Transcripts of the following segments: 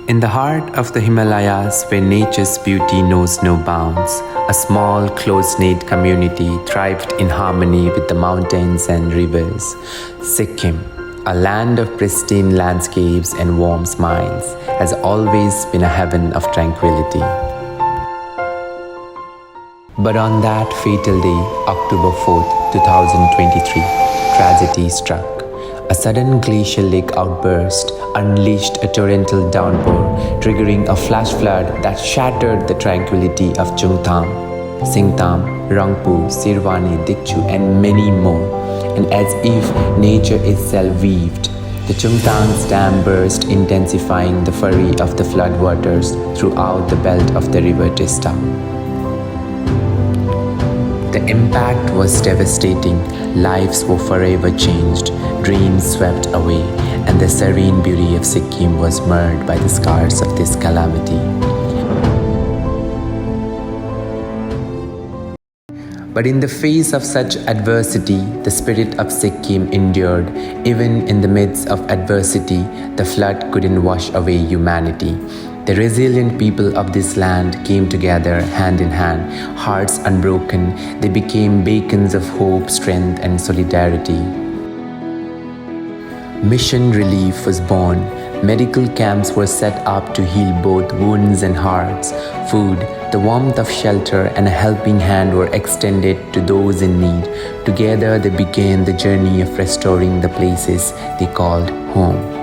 In the heart of the Himalayas, where nature's beauty knows no bounds, a small, close-knit community thrived in harmony with the mountains and rivers. Sikkim, a land of pristine landscapes and warm smiles, has always been a heaven of tranquility. But on that fatal day, October 4th, 2023, tragedy struck. A sudden glacial lake outburst unleashed a torrential downpour, triggering a flash flood that shattered the tranquility of Chungtham, Singtam, Rangpur, Sirwani, Dikchu, and many more. And as if nature itself weaved, the Chungthang's dam burst, intensifying the fury of the floodwaters throughout the belt of the river Tista. The impact was devastating. Lives were forever changed, dreams swept away, and the serene beauty of Sikkim was marred by the scars of this calamity. But in the face of such adversity, the spirit of Sikkim endured. Even in the midst of adversity, the flood couldn't wash away humanity. The resilient people of this land came together hand in hand, hearts unbroken. They became beacons of hope, strength, and solidarity. Mission Relief was born. Medical camps were set up to heal both wounds and hearts. Food, the warmth of shelter, and a helping hand were extended to those in need. Together they began the journey of restoring the places they called home.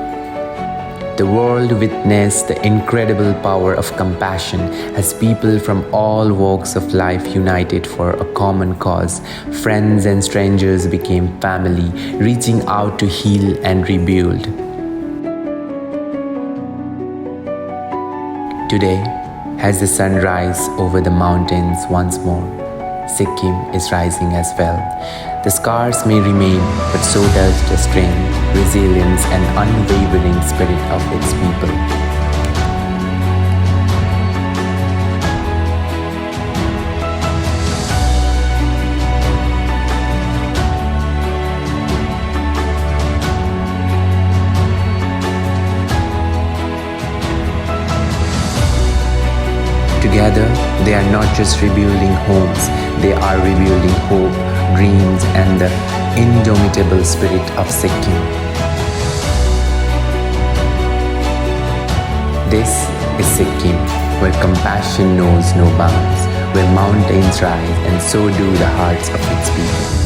The world witnessed the incredible power of compassion as people from all walks of life united for a common cause. Friends and strangers became family, reaching out to heal and rebuild. Today, as the sun rises over the mountains once more, Sikkim is rising as well. The scars may remain, but so does the strength, resilience, and unwavering spirit of its people. Together, they are not just rebuilding homes, they are rebuilding hope, dreams, and the indomitable spirit of Sikkim. This is Sikkim, where compassion knows no bounds, where mountains rise and so do the hearts of its people.